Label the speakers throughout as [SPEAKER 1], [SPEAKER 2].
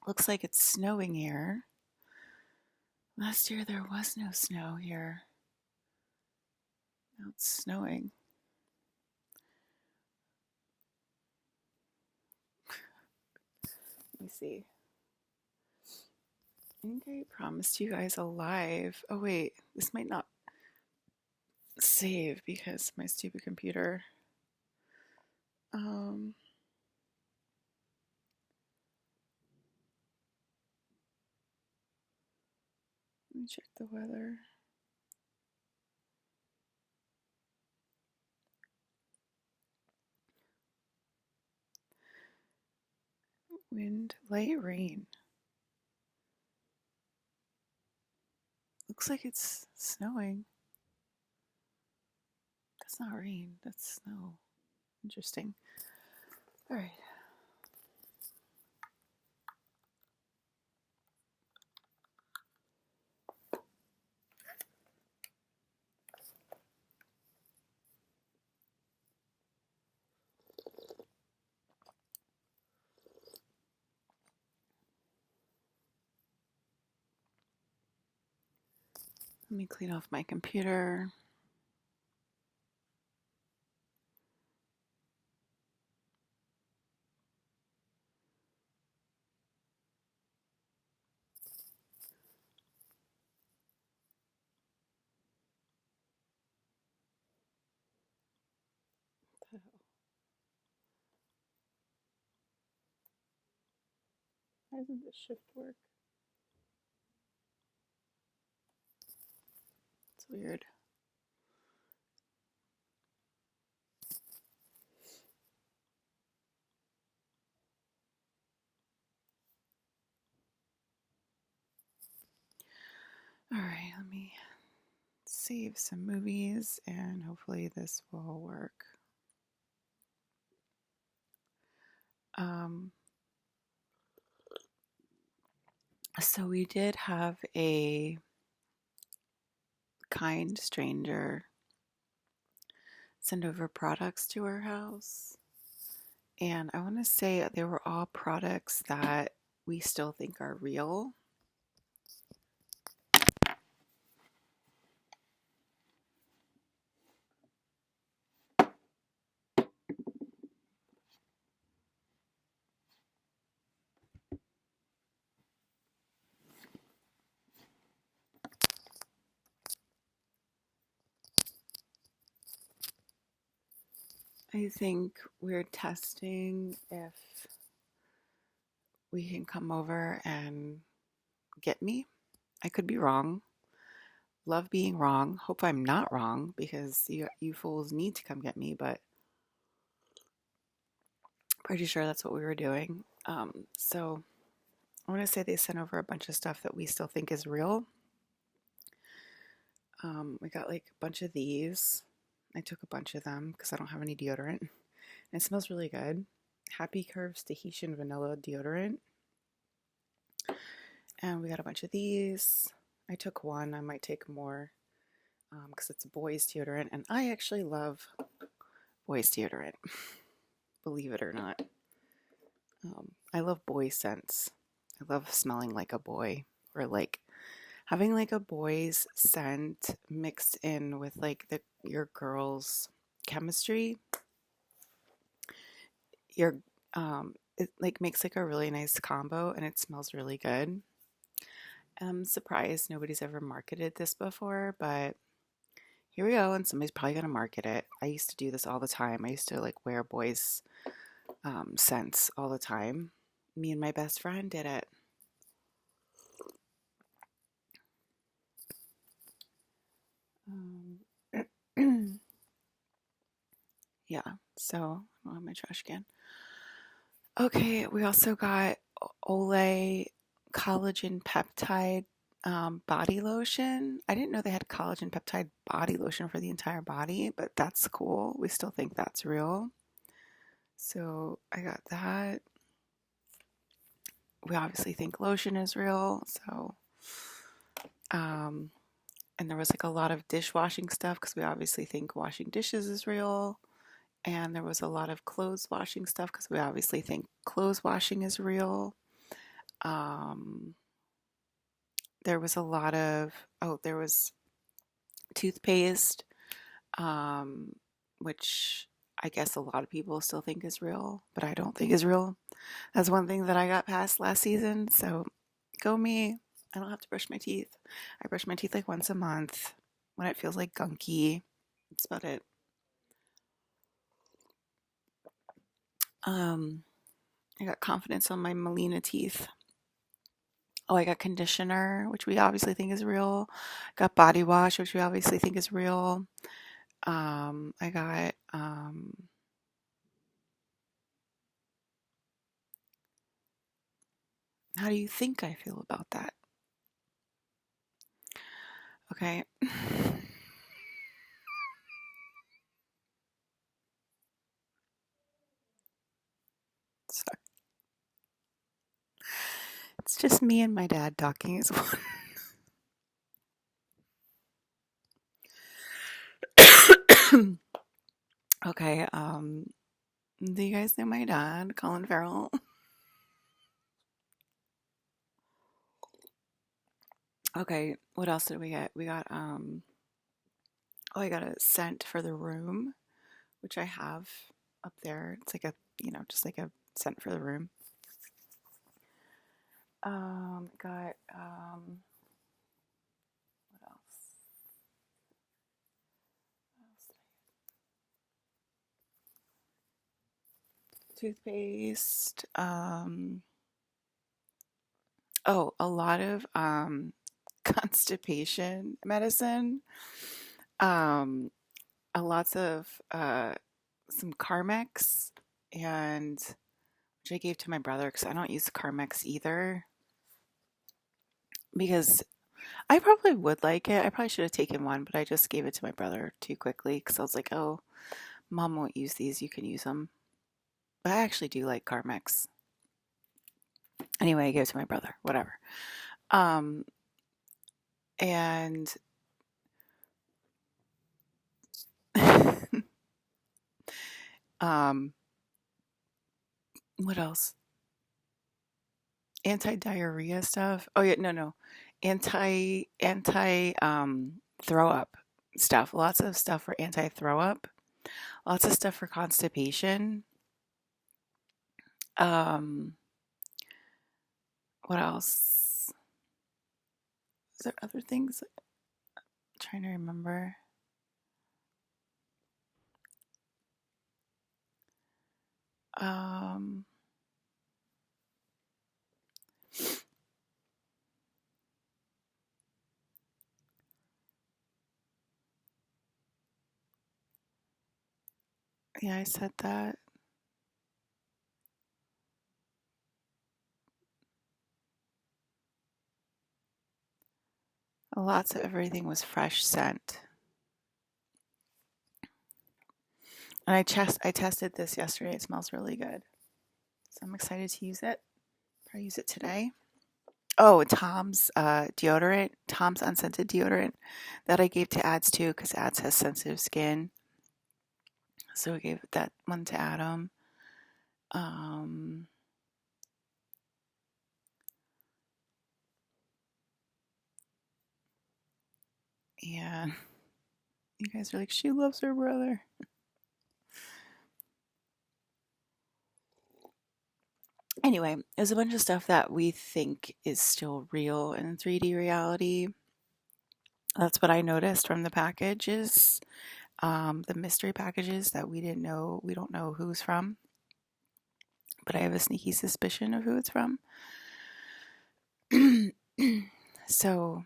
[SPEAKER 1] Looks like it's snowing here. Last year there was no snow here. Now it's snowing. Let me see. I think I promised you guys a live. Oh wait, this might not save because my stupid computer. Um, Let me check the weather. Wind, light rain. Looks like it's snowing. That's not rain, that's snow. Interesting. All right. Let me clean off my computer. Why doesn't this shift work? It's weird. All right, let me save some movies and hopefully this will work. Um, so we did have a kind stranger send over products to our house. And I want to say they were all products that we still think are real. I think we're testing if we can come over and get me. I could be wrong. Love being wrong. Hope I'm not wrong because you fools need to come get me, but pretty sure that's what we were doing. So I want to say they sent over a bunch of stuff that we still think is real. We got like a bunch of these. I took a bunch of them because I don't have any deodorant. And it smells really good. Happy Curves Tahitian Vanilla Deodorant. And we got a bunch of these. I took one. I might take more because it's boys deodorant. And I actually love boys deodorant, believe it or not. I love boy scents. I love smelling like a boy, or like having like a boy's scent mixed in with like your girl's chemistry. Your It like makes like a really nice combo and it smells really good. I'm surprised nobody's ever marketed this before, but here we go, and somebody's probably gonna market it. I used to do this all the time. I used to like wear boys' scents all the time. Me and my best friend did it. Um, yeah, so I don't have my trash can. Okay, we also got Olay collagen peptide body lotion. I didn't know they had collagen peptide body lotion for the entire body, but that's cool. We still think that's real. So I got that. We obviously think lotion is real. So, and there was like a lot of dishwashing stuff because we obviously think washing dishes is real. And there was a lot of clothes washing stuff because we obviously think clothes washing is real. Um, there was a lot of, there was toothpaste, um, which I guess a lot of people still think is real, but I don't think is real. That's one thing that I got past last season. So go me. I don't have to brush my teeth. I brush my teeth like once a month when it feels like gunky. That's about it. Um, I got confidence on my Melina teeth. Oh, I got conditioner, which we obviously think is real. Got body wash, which we obviously think is real. I got how do you think I feel about that? Okay. Sorry. It's just me and my dad talking as well. Okay, do you guys know my dad, Colin Farrell? Okay, what else did we get? We got I got a scent for the room, which I have up there. It's like a, just like a scent for the room. Got what else? Toothpaste. A lot of constipation medicine. Um, lots of some Carmex, and which I gave to my brother because I don't use Carmex either. Because I probably would like it. I probably should have taken one, but I just gave it to my brother too quickly because I was like, oh, mom won't use these. You can use them. But I actually do like Carmex. Anyway, I gave it to my brother. Whatever. Um, and um, what else? Anti-diarrhea stuff. Oh yeah, no. Anti throw up stuff. Lots of stuff for anti throw up. Lots of stuff for constipation. Um, what else? Is there other things? I'm trying to remember. Um, yeah, I said that. Lots of everything was fresh scent. And I tested this yesterday. It smells really good. So I'm excited to use it. I'll use it today. Oh, Tom's deodorant, Tom's unscented deodorant that I gave to Ads too, because Ads has sensitive skin. So I gave that one to Adam. Um, and you guys are like, she loves her brother. Anyway, there's a bunch of stuff that we think is still real in 3D reality. That's what I noticed from the packages, the mystery packages that we don't know who's from, but I have a sneaky suspicion of who it's from. So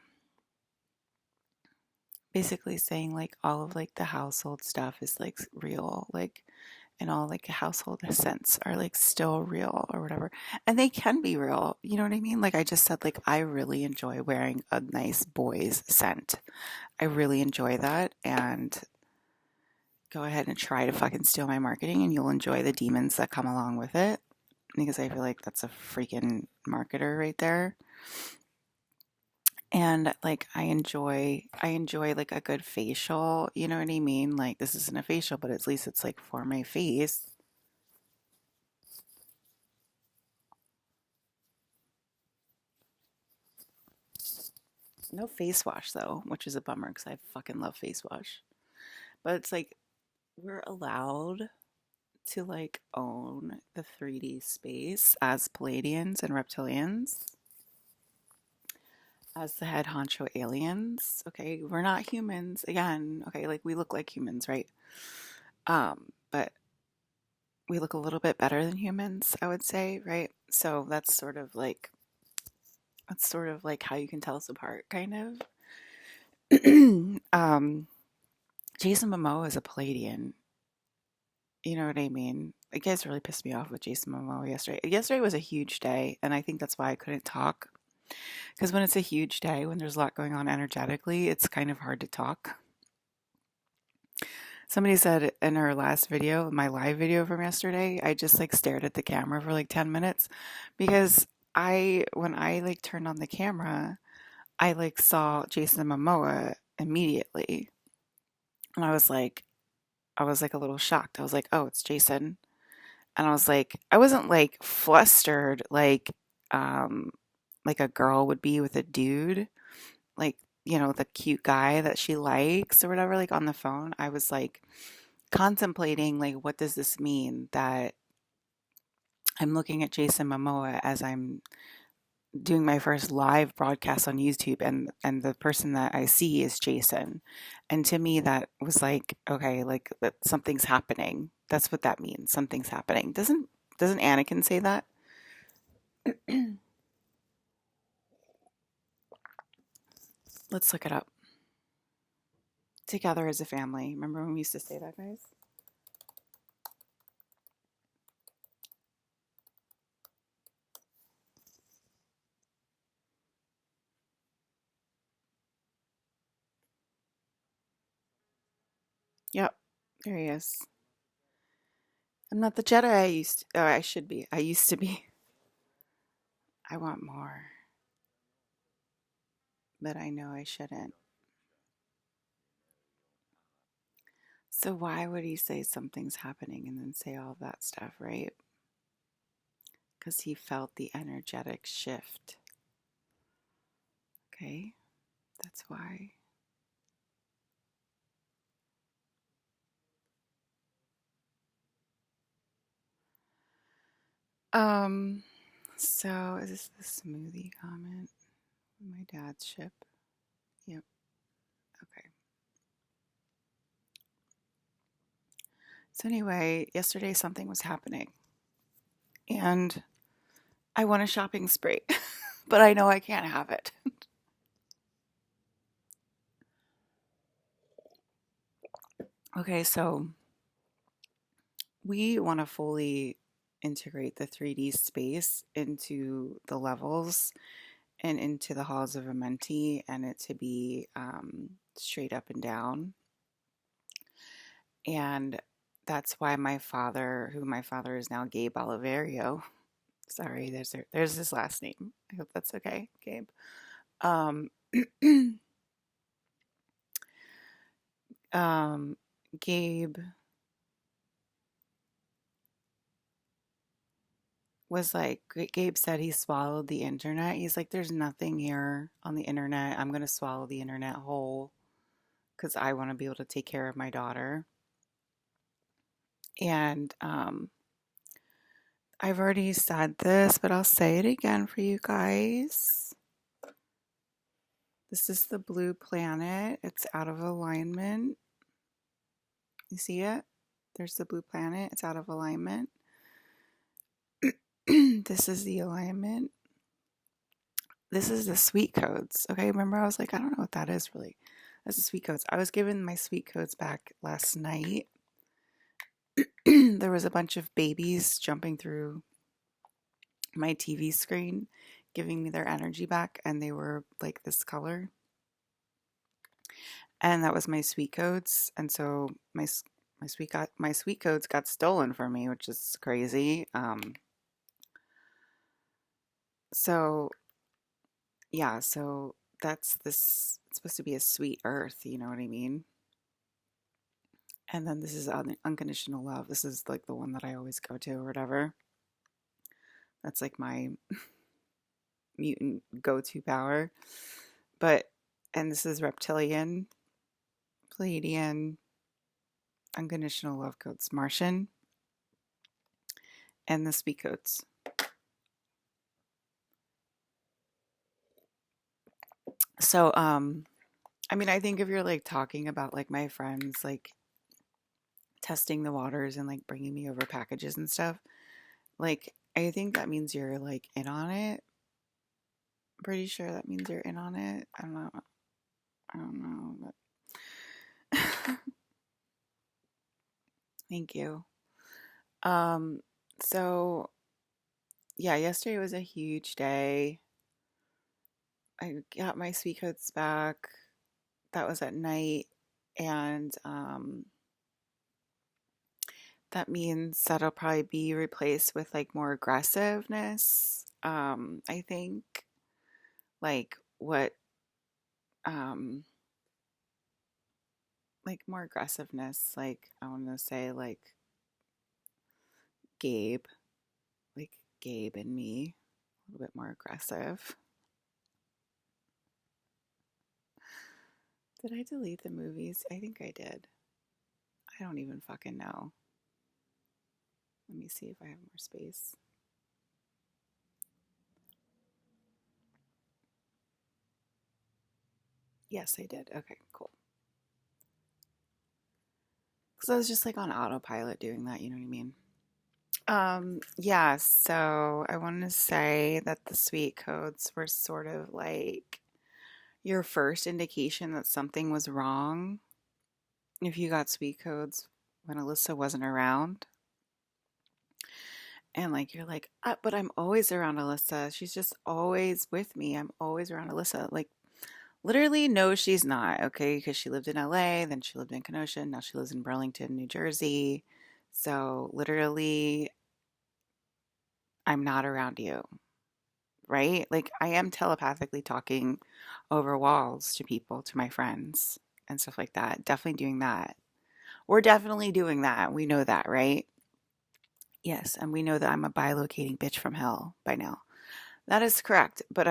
[SPEAKER 1] basically saying like all of like the household stuff is like real, like, and all like household scents are like still real or whatever, and they can be real, you know what I mean? Like I just said, like I really enjoy wearing a nice boy's scent. I really enjoy that, and go ahead and try to fucking steal my marketing and you'll enjoy the demons that come along with it, because I feel like that's a freaking marketer right there. And like I enjoy like a good facial, you know what I mean? Like this isn't a facial, but at least it's like for my face. No face wash though, which is a bummer because I fucking love face wash. But it's like we're allowed to like own the 3D space as Palladians and reptilians, as the head honcho aliens. Okay, we're not humans again. Okay, like we look like humans, right? But we look a little bit better than humans, I would say, right? So that's sort of like how you can tell us apart, kind of. Jason Momoa is a Palladian. You know what I mean? You guys really pissed me off with Jason Momoa yesterday. Yesterday was a huge day, and I think that's why I couldn't talk. Because when it's a huge day, when there's a lot going on energetically, it's kind of hard to talk. Somebody said in her last video, my live video from yesterday, I just like stared at the camera for like 10 minutes because when I like turned on the camera, I like saw Jason Momoa immediately. And I was like a little shocked. I was like, oh, it's Jason. And I was like, I wasn't like flustered um, like a girl would be with a dude, like, you know, the cute guy that she likes or whatever, like on the phone. I was like contemplating, like, what does this mean that I'm looking at Jason Momoa as I'm doing my first live broadcast on YouTube and the person that I see is Jason. And to me that was like, okay, like that something's happening. That's what that means. Something's happening. Doesn't Anakin say that? Let's look it up. Together as a family. Remember when we used to say that, guys? Yep. There he is. I'm not the Jedi I used to, oh, I should be. I used to be. I want more, but I know I shouldn't. So why would he say something's happening and then say all that stuff, right? Because he felt the energetic shift. Okay, that's why. Um, so is this the smoothie comment? My dad's ship. Yep. Okay. So anyway, yesterday something was happening, and I won a shopping spree, but I know I can't have it. Okay, so we want to fully integrate the 3D space into the levels and into the halls of a mentee and it to be straight up and down. And that's why my father, who my father is now Gabe Oliverio, sorry, there's his last name. I hope that's okay, Gabe. Um, Gabe was like, Gabe said he swallowed the internet. He's like, there's nothing here on the internet. I'm going to swallow the internet whole because I want to be able to take care of my daughter. And I've already said this, but I'll say it again for you guys. This is the blue planet. It's out of alignment. You see it? There's the blue planet. It's out of alignment. This is the alignment. This is the sweet codes. Okay, remember I was like, I don't know what that is really. That's the sweet codes. I was given my sweet codes back last night. There was a bunch of babies jumping through my TV screen, giving me their energy back, and they were like this color. And that was my sweet codes. And so my sweet codes got stolen from me, which is crazy. So yeah, so that's this. It's supposed to be a sweet earth, you know what I mean? And then this is unconditional love. This is like the one that I always go to or whatever. That's like my mutant go-to power. But And this is Reptilian, Palladian, Unconditional Love Coats, Martian, and the Sweet Coats. So, I mean, I think if you're like talking about like my friends, like testing the waters and like bringing me over packages and stuff, like I think that means you're like in on it. Pretty sure that means you're in on it. I don't know. I don't know. But thank you. Um, so yeah, yesterday was a huge day. I got my sweet coats back. That was at night, and that means that'll probably be replaced with like more aggressiveness. I think like what um like more aggressiveness, like I want to say Gabe, like Gabe and me, a little bit more aggressive. Did I delete the movies? I think I did. I don't even fucking know. Let me see if I have more space. Yes, I did. Okay, cool. Because I was just like on autopilot doing that, you know what I mean? Yeah, so I want to say that the sweet codes were sort of like your first indication that something was wrong. If you got sweet codes when Elissa wasn't around, and like you're like, but I'm always around Elissa. She's just always with me. I'm always around Elissa. Like, literally, no, she's not, okay? Because she lived in LA, then she lived in Kenosha, now she lives in Burlington, New Jersey. So, literally, I'm not around you, right? Like, I am telepathically talking over walls to people, to my friends, and stuff like that. Definitely doing that. We're definitely doing that. We know that, right? Yes, and we know that I'm a bilocating bitch from hell by now. That is correct, but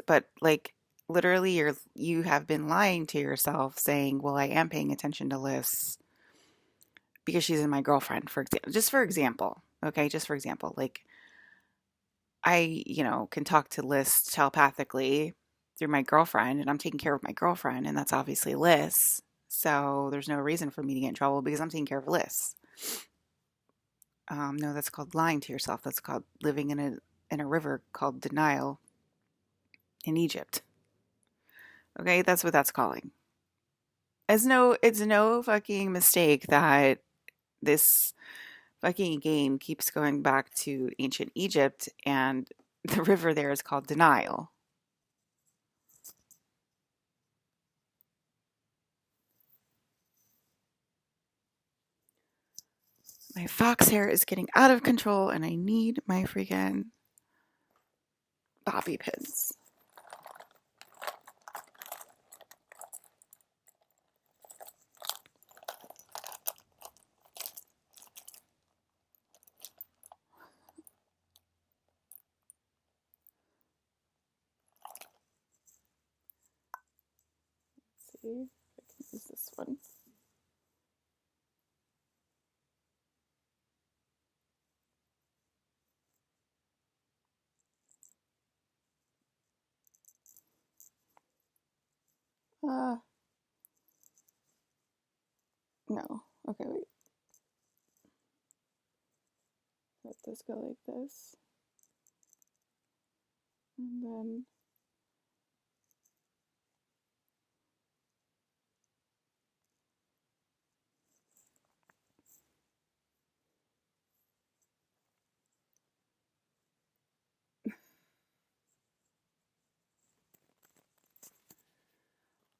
[SPEAKER 1] but like literally you have been lying to yourself saying, "Well, I am paying attention to Liz because she's in my girlfriend," for example. Just for example, okay, just for example, like I can talk to Liz telepathically through my girlfriend and I'm taking care of my girlfriend and that's obviously Liz. So there's no reason for me to get in trouble because I'm taking care of Liz. No, that's called lying to yourself. That's called living in a river called denial in Egypt. Okay, that's what that's calling. It's no fucking mistake that this fucking game keeps going back to ancient Egypt and the river there is called Denial. My fox hair is getting out of control and I need my freaking bobby pins. Let's see if I can use this one. Uh, no. Okay, wait. Let this go like this. And then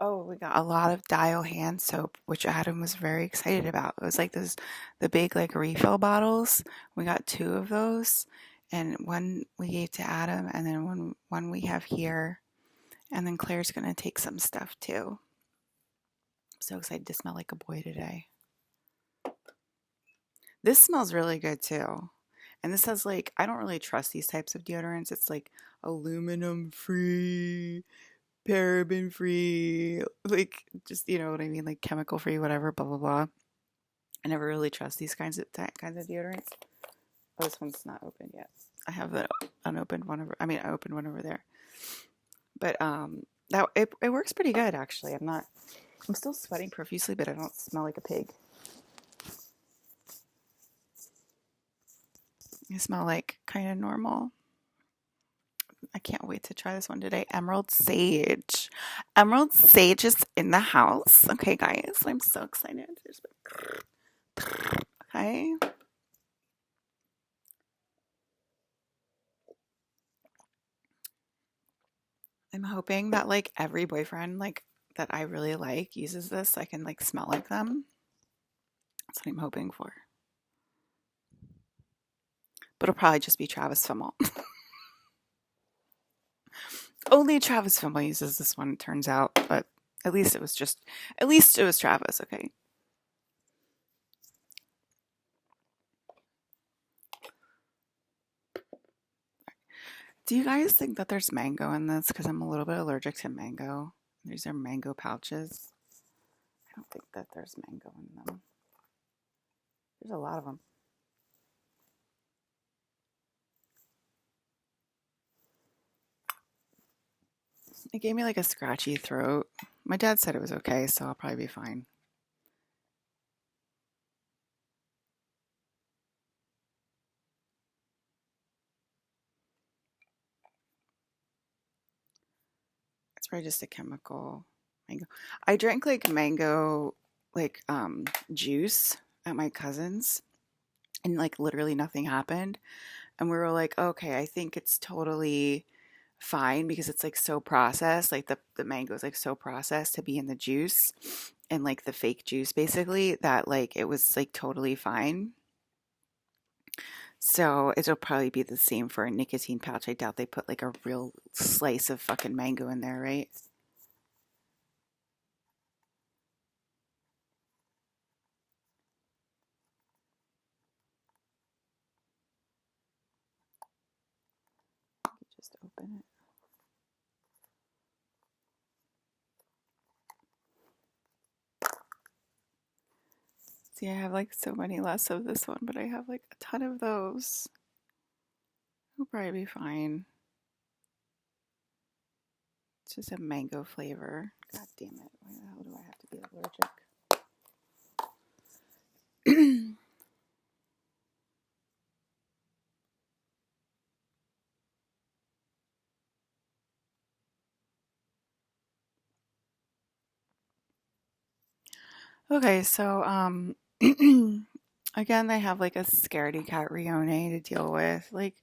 [SPEAKER 1] oh, we got a lot of Dial hand soap, which Adam was very excited about. It was like the big like refill bottles. We got two of those, and one we gave to Adam, and then one we have here, and then Claire's gonna take some stuff too. I'm so excited to smell like a boy today. This smells really good too. And this has like I don't really trust these types of deodorants. It's like aluminum free, paraben free, like just you know what I mean, like chemical free, whatever, blah blah blah. I never really trust these kinds of deodorants. Oh, this one's not open yet. I have the unopened one over. I mean, I opened one over there, but that it works pretty good actually. I'm not. I'm still sweating profusely, but I don't smell like a pig. I smell like kind of normal. I can't wait to try this one today. Emerald Sage. Emerald Sage is in the house. Okay, guys, I'm so excited. Okay. I'm hoping that like every boyfriend like that I really like uses this so I can like smell like them. That's what I'm hoping for. But it'll probably just be Travis Fimmel. Only Travis Fimmel uses this one, it turns out, but at least it was Travis, okay? Do you guys think that there's mango in this? Because I'm a little bit allergic to mango. These are mango pouches. I don't think that there's mango in them. There's a lot of them. It gave me like a scratchy throat. My dad said it was okay, so I'll probably be fine. It's probably just a chemical mango. I drank like mango like juice at my cousin's and like literally nothing happened. And we were like, okay, I think it's totally fine because it's like so processed. Like the mango is like so processed to be in the juice and like the fake juice basically that like it was like totally fine. So it'll probably be the same for a nicotine pouch. I doubt they put like a real slice of fucking mango in there, right? Just open it. See, I have like so many less of this one, but I have like a ton of those. It'll probably be fine. It's just a mango flavor. God damn it. Why the hell do I have to be allergic? Okay, so again, I have like a scaredy cat Rione to deal with. Like,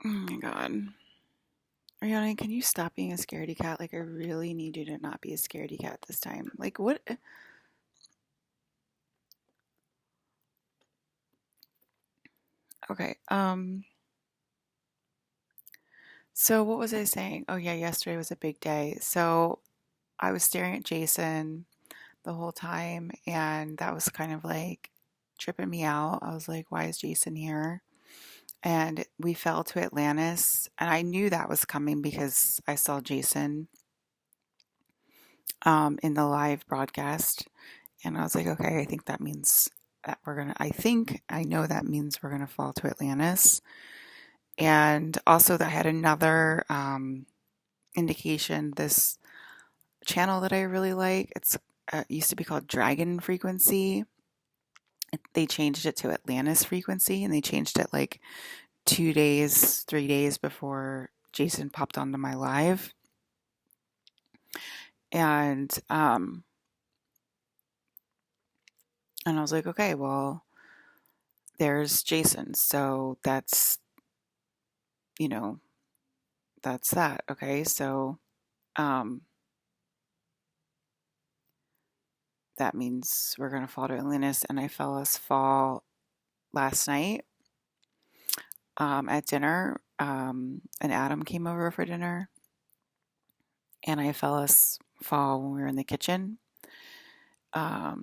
[SPEAKER 1] oh my god. Rione, can you stop being a scaredy cat? Like, I really need you to not be a scaredy cat this time. Like, what? Okay, so what was I saying? Oh yeah, yesterday was a big day. So I was staring at Jason the whole time, and that was kind of like tripping me out. I was like, why is Jason here? And we fell to Atlantis, and I knew that was coming because I saw Jason in the live broadcast, and I was like, okay, I think that means that I know that means we're gonna fall to Atlantis. And also, that had another indication. This channel that I really like, it used to be called Dragon Frequency. They changed it to Atlantis Frequency, and they changed it like 2 days, 3 days before Jason popped onto my live. And I was like, okay, well, there's Jason. So you know, that's that. Okay. So, um, that means we're going to fall to Atlantis. And I fell us fall last night, at dinner. And Adam came over for dinner, and I fell us fall when we were in the kitchen. I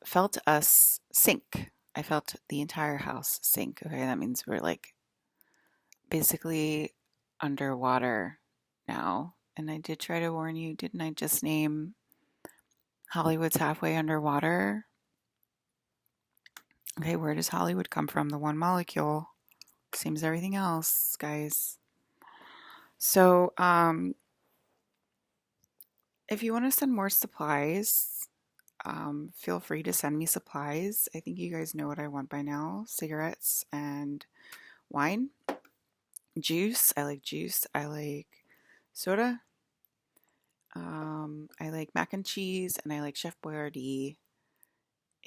[SPEAKER 1] felt us sink. I felt the entire house sink. Okay, that means we're like basically underwater now. And I did try to warn you, didn't I just name Hollywood's halfway underwater? Okay, where does Hollywood come from? The one molecule. Same as everything else, guys. So, if you want to send more supplies, feel free to send me supplies. I think you guys know what I want by now. Cigarettes and wine. Juice. I like juice. I like soda. I like mac and cheese, and I like Chef Boyardee.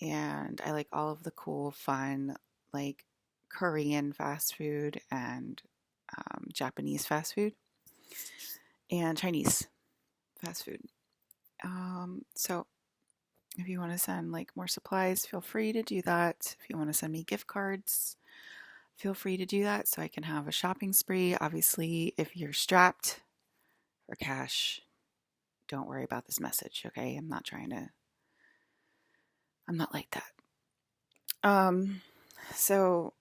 [SPEAKER 1] And I like all of the cool, fun, like Korean fast food and Japanese fast food and Chinese fast food. So if you want to send like more supplies, feel free to do that. If you want to send me gift cards, feel free to do that so I can have a shopping spree. Obviously, if you're strapped for cash, don't worry about this message, okay? I'm not like that. So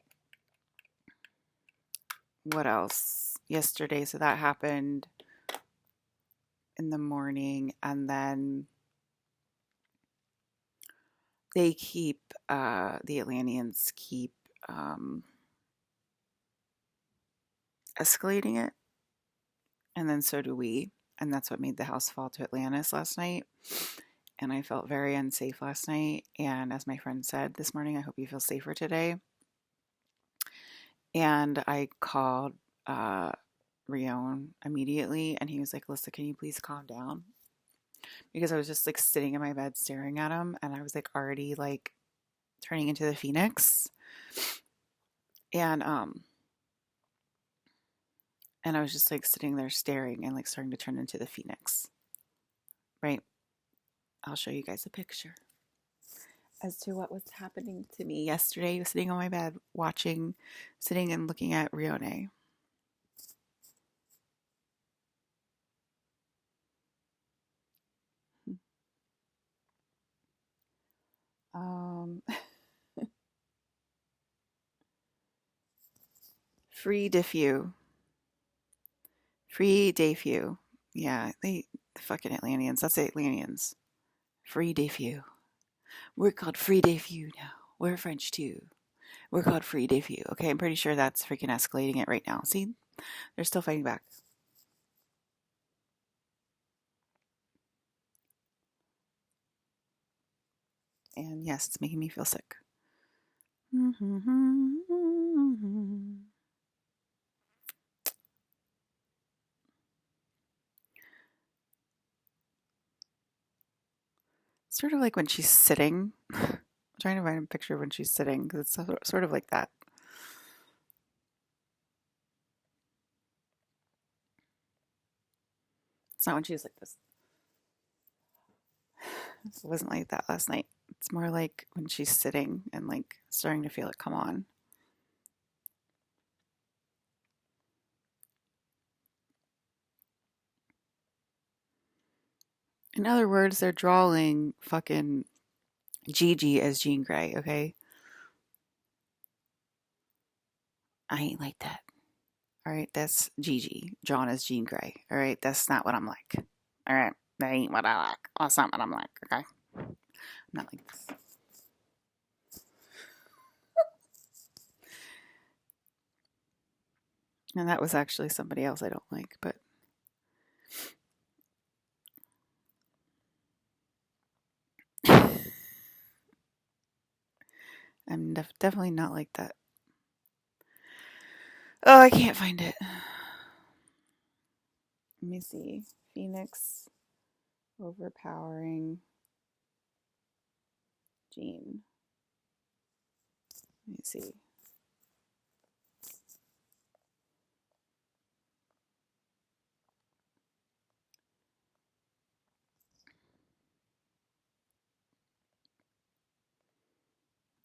[SPEAKER 1] what else? Yesterday, so that happened in the morning, and then they keep, the Atlanteans keep escalating it, and then so do we, and that's what made the house fall to Atlantis last night. And I felt very unsafe last night, and as my friend said this morning, I hope you feel safer today. And I called Rion immediately, and he was like, Elissa, can you please calm down? Because I was just like sitting in my bed staring at him, and I was like already like turning into the Phoenix. And I was just like sitting there staring and like starting to turn into the Phoenix. Right? I'll show you guys a picture as to what was happening to me yesterday. I was sitting on my bed sitting and looking at Rione. Free Diffew. Free Dayfew. Yeah, the fucking Atlanteans. That's the Atlanteans. Free Dayfew. We're called Free Dayfew now. We're French too. We're called Free Dayfew. Okay, I'm pretty sure that's freaking escalating it right now. See? They're still fighting back. And yes, it's making me feel sick. Sort of like when she's sitting. I'm trying to find a picture of when she's sitting because it's sort of like that. It's not when she's like this. It wasn't like that last night. It's more like when she's sitting and like starting to feel it come on. In other words, they're drawing fucking Gigi as Jean Grey, okay? I ain't like that. All right, that's Gigi drawn as Jean Grey. All right, that's not what I'm like. All right, that ain't what I like. That's not what I'm like, okay? I'm not like this. And that was actually somebody else I don't like, but I'm definitely not like that. Oh, I can't find it. Let me see. Phoenix overpowering Jean. Let me see.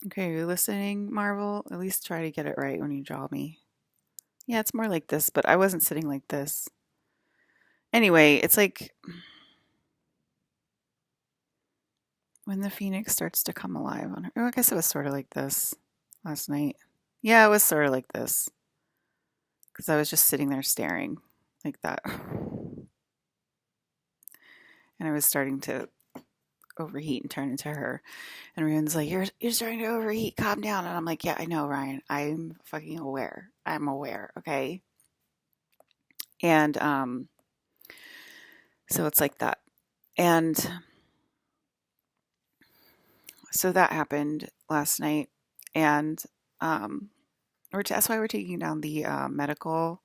[SPEAKER 1] Okay, you're listening, Marvel? At least try to get it right when you draw me. Yeah, it's more like this, but I wasn't sitting like this. Anyway, it's like when the Phoenix starts to come alive on her. Oh, I guess it was sort of like this last night. Yeah, it was sort of like this. because I was just sitting there staring like that. And I was starting to overheat and turn into her. And Ryan's like, you're starting to overheat. Calm down. And I'm like, yeah, I know, Ryan. I'm fucking aware. I'm aware. Okay. And so it's like that. And so that happened last night. And that's why we're taking down the medical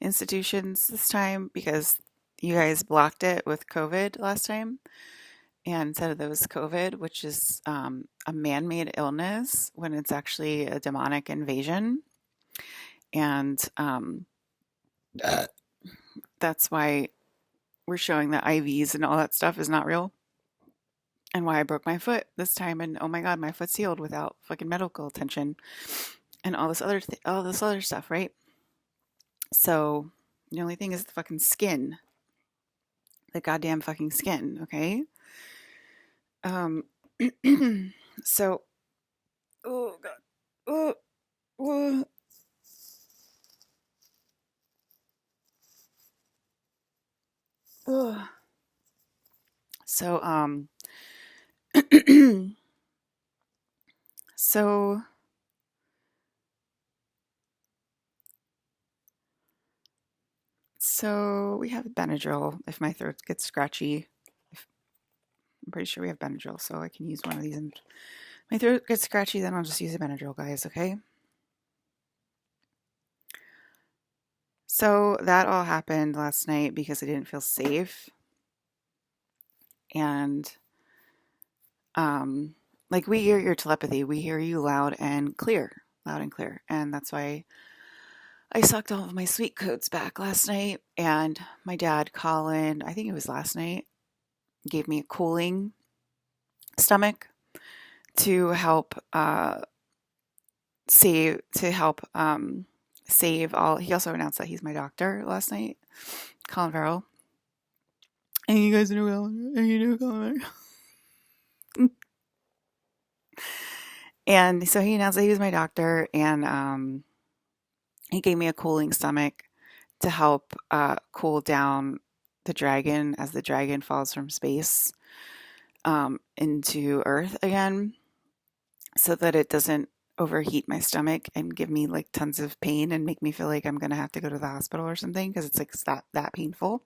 [SPEAKER 1] institutions this time, because you guys blocked it with COVID last time. And said that was COVID, which is a man-made illness when it's actually a demonic invasion. And that's why we're showing that IVs and all that stuff is not real. And why I broke my foot this time. And oh my God, my foot's healed without fucking medical attention and all this other stuff, right? So the only thing is the fucking skin, the goddamn fucking skin, okay? So, oh God, oh. Ugh. So, so we have Benadryl if my throat gets scratchy. I'm pretty sure we have Benadryl, so I can use one of these. And my throat gets scratchy, then I'll just use a Benadryl, guys, okay? So that all happened last night because I didn't feel safe. And, like, we hear your telepathy. We hear you loud and clear. And that's why I sucked all of my sweet coats back last night. And my dad, Colin, I think it was last night, gave me a cooling stomach to help save all. He also announced that he's my doctor last night, Colin Farrell. And you guys know Colin. And you know Colin. And so he announced that he was my doctor, and he gave me a cooling stomach to help cool down the dragon as the dragon falls from space into Earth again, so that it doesn't overheat my stomach and give me like tons of pain and make me feel like I'm gonna have to go to the hospital or something, because it's like that painful.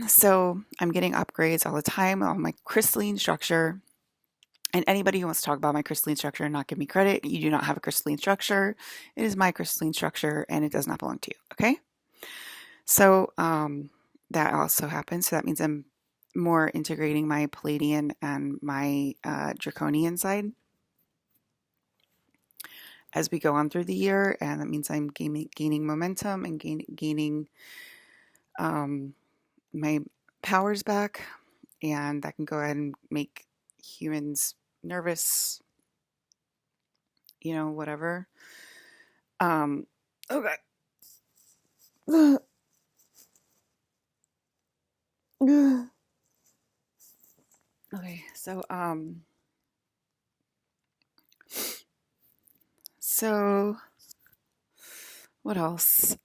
[SPEAKER 1] So I'm getting upgrades all the time on my crystalline structure. And anybody who wants to talk about my crystalline structure and not give me credit, you do not have a crystalline structure. It is my crystalline structure and it does not belong to you. Okay. So that also happens. So that means I'm more integrating my Palladian and my Draconian side as we go on through the year. And that means I'm gaining momentum and gaining my powers back. And that can go ahead and make humans nervous, whatever. Oh God. Okay, so what else?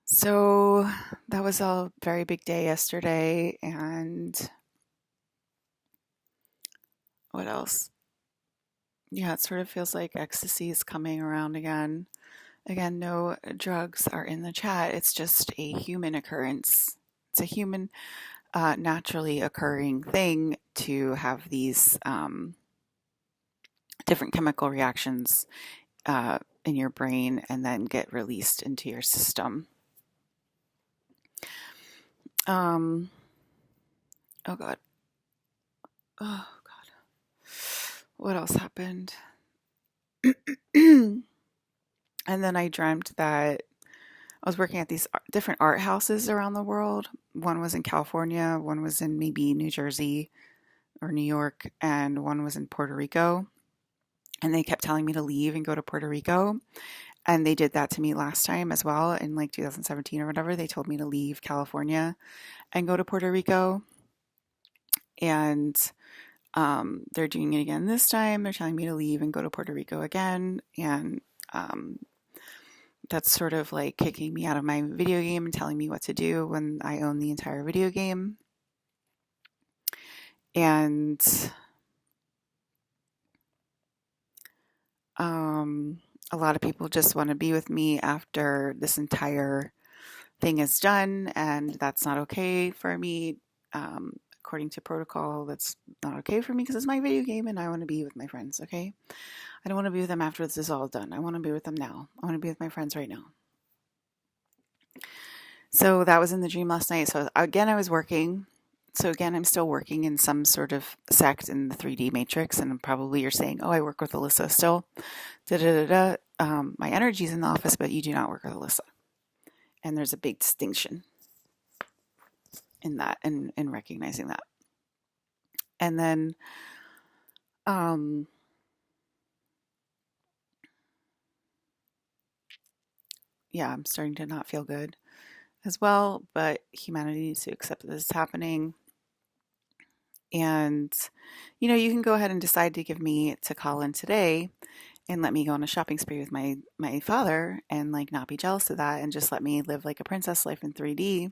[SPEAKER 1] So that was a very big day yesterday, and what else? Yeah, it sort of feels like ecstasy is coming around again. Again, no drugs are in the chat. It's just a human occurrence. It's a human, naturally occurring thing to have these different chemical reactions in your brain and then get released into your system. Oh God. Oh God. What else happened? And then I dreamt that I was working at these different art houses around the world. One was in California, one was in maybe New Jersey or New York, and one was in Puerto Rico. And they kept telling me to leave and go to Puerto Rico. And they did that to me last time as well in like 2017 or whatever. They told me to leave California and go to Puerto Rico. And they're doing it again this time. They're telling me to leave and go to Puerto Rico again. And that's sort of like kicking me out of my video game and telling me what to do when I own the entire video game. And a lot of people just want to be with me after this entire thing is done, and that's not okay for me. According to protocol, that's not okay for me because it's my video game and I want to be with my friends, okay? I don't want to be with them after this is all done. I want to be with them now. I want to be with my friends right now. So that was in the dream last night. So again, I was working. So again, I'm still working in some sort of sect in the 3D matrix, and probably you're saying, oh, I work with Elissa still. My energy's in the office, but you do not work with Elissa. And there's a big distinction in that, and in recognizing that. And then yeah, I'm starting to not feel good as well, but humanity needs to accept that this is happening. And you can go ahead and decide to give me to Colin today and let me go on a shopping spree with my father and like not be jealous of that and just let me live like a princess life in 3D.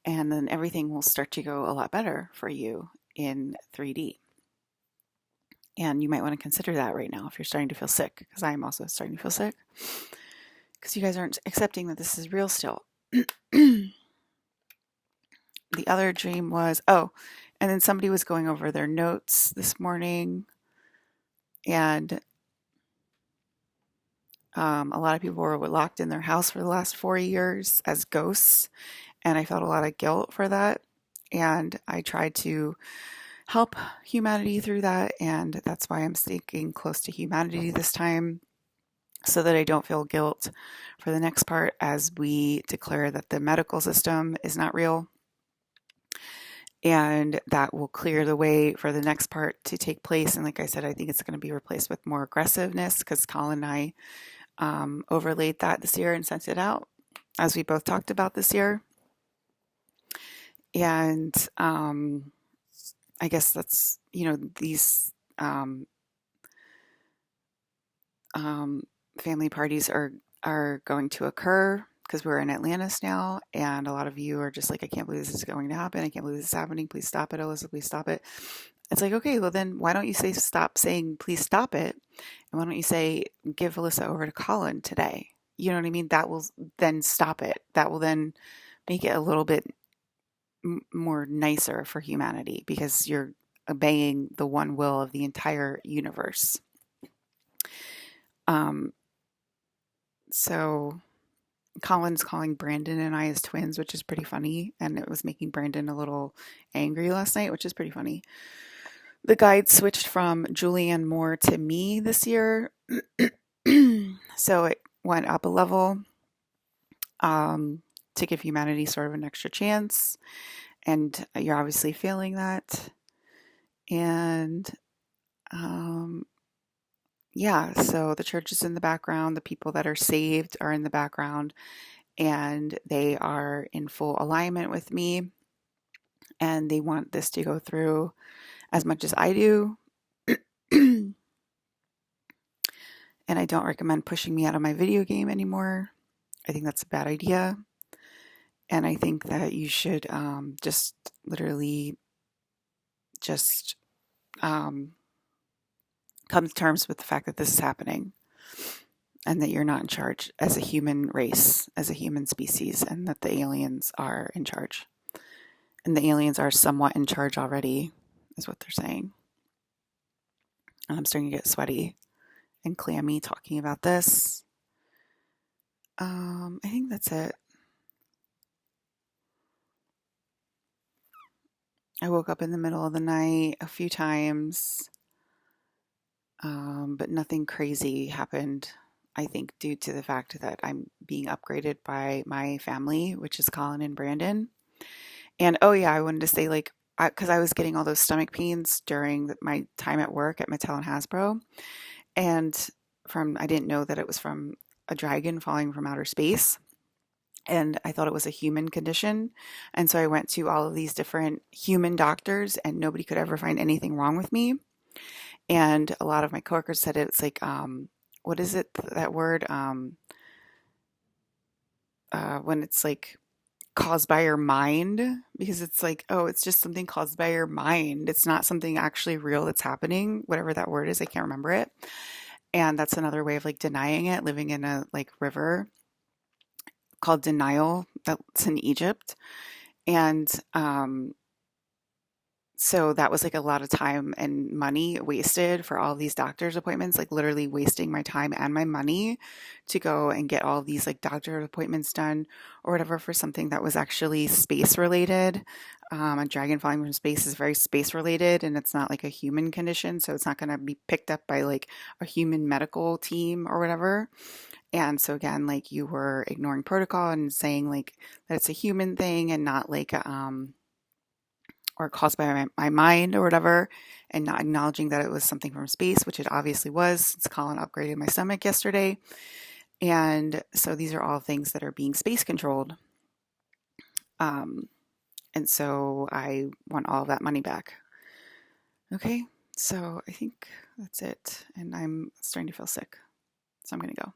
[SPEAKER 1] And then everything will start to go a lot better for you in 3D. And you might want to consider that right now if you're starting to feel sick, because I am also starting to feel sick because you guys aren't accepting that this is real still. The other dream was, and then somebody was going over their notes this morning, and a lot of people were locked in their house for the last 4 years as ghosts, and I felt a lot of guilt for that, and I tried to help humanity through that, and that's why I'm sticking close to humanity this time, so that I don't feel guilt for the next part as we declare that the medical system is not real. And that will clear the way for the next part to take place. And like I said, I think it's going to be replaced with more aggressiveness, because Colin and I overlaid that this year and sent it out, as we both talked about this year. And I guess that's, these family parties are going to occur because we're in Atlantis now, and a lot of you are just like, I can't believe this is going to happen. I can't believe this is happening. Please stop it, Elissa. Please stop it. It's like, okay, well then why don't you stop saying please stop it, and why don't you say give Elissa over to Colin today? You know what I mean? That will then stop it. That will then make it a little bit more nicer for humanity, because you're obeying the one will of the entire universe. So Colin's calling Brandon and I as twins, which is pretty funny, and it was making Brandon a little angry last night, which is pretty funny. The guide switched from Julianne Moore to me this year, so it went up a level to give humanity sort of an extra chance, and you're obviously feeling that. And yeah, so the church is in the background, the people that are saved are in the background, and they are in full alignment with me, and they want this to go through as much as I do. And I don't recommend pushing me out of my video game anymore. I think that's a bad idea. And I think that you should just literally just come to terms with the fact that this is happening, and that you're not in charge as a human race, as a human species, and that the aliens are in charge. And the aliens are somewhat in charge already, is what they're saying. And I'm starting to get sweaty and clammy talking about this. I think that's it. I woke up in the middle of the night a few times, but nothing crazy happened, I think, due to the fact that I'm being upgraded by my family, which is Colin and Brandon. And oh yeah, I wanted to say, like, because I was getting all those stomach pains during my time at work at Mattel and Hasbro, and I didn't know that it was from a dragon falling from outer space. and I thought it was a human condition. And so I went to all of these different human doctors, and nobody could ever find anything wrong with me. And a lot of my coworkers said it's like, what is it, that word? When it's like caused by your mind, because it's like, oh, it's just something caused by your mind. It's not something actually real that's happening, whatever that word is. I can't remember it. And that's another way of like denying it, living in a like river called denial that's in Egypt. And so that was like a lot of time and money wasted for all these doctor's appointments, like literally wasting my time and my money to go and get all these like doctor appointments done or whatever for something that was actually space related. A dragon falling from space is very space related, and it's not like a human condition, so it's not going to be picked up by like a human medical team or whatever. And so again, like you were ignoring protocol and saying like that it's a human thing and not like or caused by my mind or whatever, and not acknowledging that it was something from space, which it obviously was since Colin upgraded my stomach yesterday. And so these are all things that are being space controlled. Um, and so I want all of that money back. Okay, so I think that's it. And I'm starting to feel sick. So I'm going to go.